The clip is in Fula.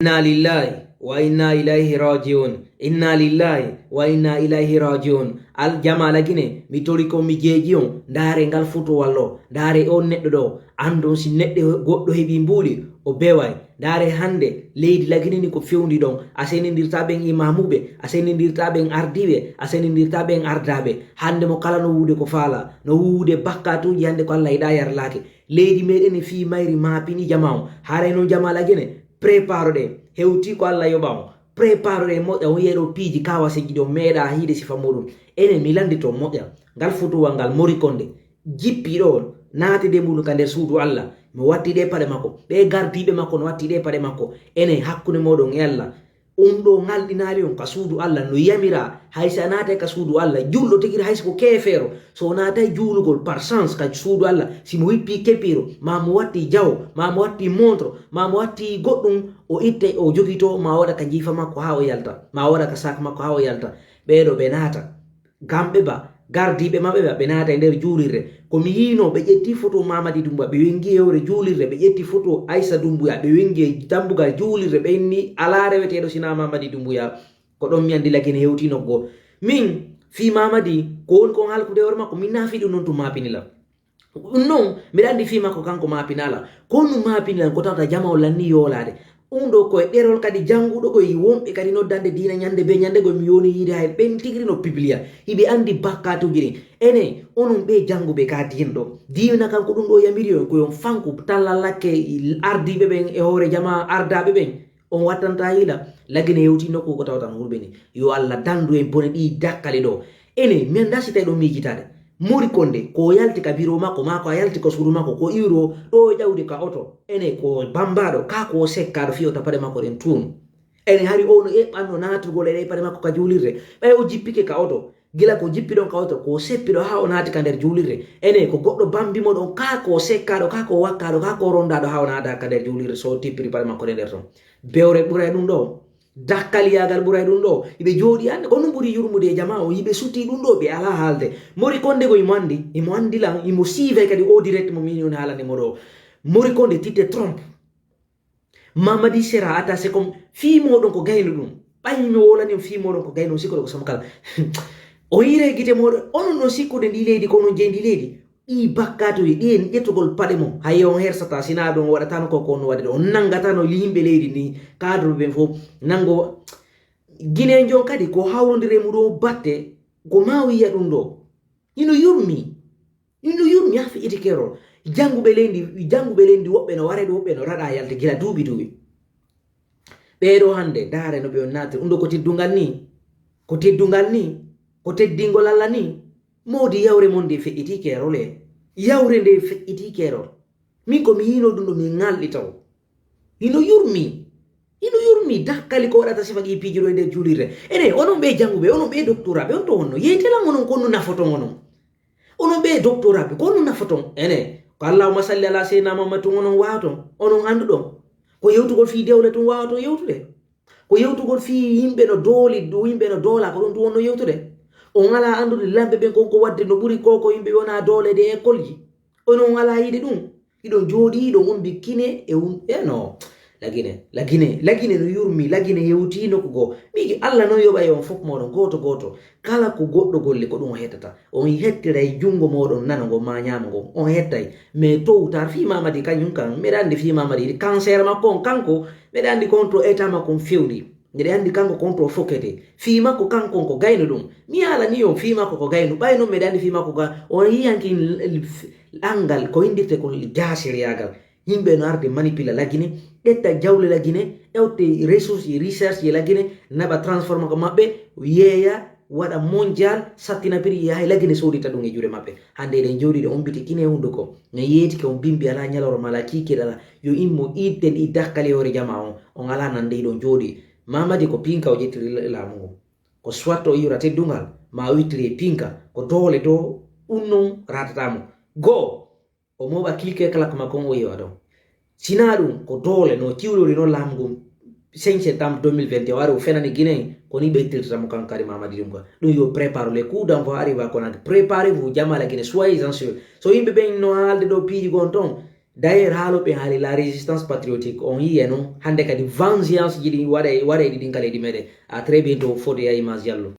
Inna lillahi wa inna ilaihi rajiun. Inna lillahi wa inna ilaihi rajiun. Al jamala gine mi tori ko mi jeji on ndare ngal futo wallo ndare on neddo do andon si neddo goddo hebi mbuli o beway ndare hande leydi lagine ni ko fewndi don asenindirta ben imamube asenindirta ben ardibe asenindirta ben ardabe hande mo kala no wude ko fala no wude bakkatuji hande ko Allah ida yarlake leydi meden fi mayri mapini jamao hare no jamala gine preparo de hewti ko Allah yobam preparo de mo o yero piji kawa se gido meda hide sifa modum ene milandi to moja ngal futu wangal morikonde jippi do naati de mulu kande suudu Allah mi watti de pade makko be gardibe makko no watti de pade makko ene hakkunde modon e Allah do ngaldinaali on ka suudu Allah no yamira haysa naata ka suudu Allah jullo tigir haysa ko kefero so naata julugol par chance ka suudu Allah si mo hippi kepiro ma mo watti jaw ma mo watti montro ma mo watti goddum o itte o jogito ma wada ka jifa makko ha o yalta ma wada ka sak makko ha o yalta beedo be naata gambe ba gardibe mabbe be naata nder julirre ko mi yino be jetti photo Mamadi Dumbuya be wengi yewre julirre be jetti photo Aisha Dumbuya be wengi tambuga julirre be ni ala rewetedo sina Mamadi Dumbuya ko don mi andi lagene hewtino go min fi Mamadi ko on ko halkude worma ko min nafi dum non to mapinila non mi andi fi makko kanko mapinala ko no mapinila ko tawta jama o lanni yolade undo ko derol kadi jangudo go wombe kadi noddande dina nyande be nyande go mi yoni yide hay ben tigri no biblia hibe andi bakkatu giri ene onon be jangube ka dindo dina kan ko dum do yamiri ko yon fanku tallalake ardibe ben e hore jama ardabe ben on wattanta hila lagine yewti nokko ko tawtan hurbeni yo Allah dandu en bone di dakkale do ene men dasita do mijitade Morikonde ko yalti ka biro mako yalti ko suru mako ko iro do jawdi ka oto ene ko bambado ka ko sekkado fiota pade mako den tun ene hari ono e banno natu gole dai pade mako ka julirre bay o jippike ka oto gila ko jippidon ka oto ko seppido ha onati ka der julirre ene ko goddo bambi mo don ka ko sekkado ka ko wakkado ka ko rondado ha onada ka der julirre so tippiri pade mako den der ton bewre buray dum do dakkali yagal buray dum do ibe jodi ande ko no buri yurmude jama o yibe suti dum do be ala halde Morikonde go imandi lan imo sive kadi o direct mo minion hala ne modo Morikonde tite trompe Mamadi Sera ata se kom fi modon ko gayno dum bay mi wola ni fi modon ko gayno sikko ko samkal o yire gite modo onon no sikko de ndi leydi ko non jendi leydi i bakkato yi den yettugol pade mo hayo on hersata sina don wada tan ko no wadi on nangata no limbe leydi ni cadre ben fo nango gine jon kadi ko hawrondire mu do batte ko mawi ya dum do ino yurmi afi itikero jangube lendi wobbe no ware do wobbe no rada yalde gila dubi be do hande dare no be on nati undo ko teddungal ni ko teddingol alla ni modi yawre monde fe itikero le yawre nde fe itikero min ko mi hino dum do mi ngaldi taw ino yurmi dakkali ko wadata sifagi pijiro e der julirre ene onon be jangube onon be doctorabe on to wonno yetela monon ko non nafoto monon onon be doctorabe ko non nafoto ene ko Allahumma salli ala sayyidina Muhammad onon waato onon andudon ko yewtugol fi dewle tun waato yewtude ko yewtugol fi yimbe no dola ko don to wonno yewtude on ala andude lambe ben ko wadde no buri koko yimbe wona dole de école ji onon ala yide dum idon jodi do on bikkine e no lagine no yurmi lagine hewti no ko migi Allah no yoba yon fop modon goto kala ko goddo golle ko dum hetata on hettira e jungo modon nanago ma nyamgo on hettay me to utar fi Mamadi kanyum kan medande fi Mamadi cancer makko kanko medande contre état makko fewdi ngede andi kanko kontro fokete fi makko kanko ko gayno dum mi ala ni on fi makko ko gayno bayno medandi fi makko ga on yiyanki angal ko indirte ko jasir yagal himbe no arde manipula lagine etta jawle lagine ewte resource research ye lagine naba transforma ko mabbe yeya wada mondial satina piri ya lagine sodita dum e jure mabbe hande den jodi de on biti kine hundo ko ne yeti ko bimbi ala nyaloro malaki kedala yo immo iden i dakkale hore jama on ala nan de don jodi Mamadi ko pinka o jettiri lamu ko swatto yura teddungal ma witri pinka ko dole do unnon ratatamo go o moba kilke kala ko makon o yiwa sinadum ko dole no tiwlori no lamgum 5 septembre 2020 wari o fenani Guinée ko ni be tirtamo kankari Mamadi Dumbuya dum yo prépare le coup d'envoi arriva ko nan préparez-vous jamala Guinée soyez anxieux so yimbe ben no halde do piiji gon ton d'ailleurs haaloɓe haali la résistance patriotique on yiyeno hande kadi vengeance jiɗi waɗa ɗiɗin kala ɗi meɗe à très bientôt fode ya image Diallo.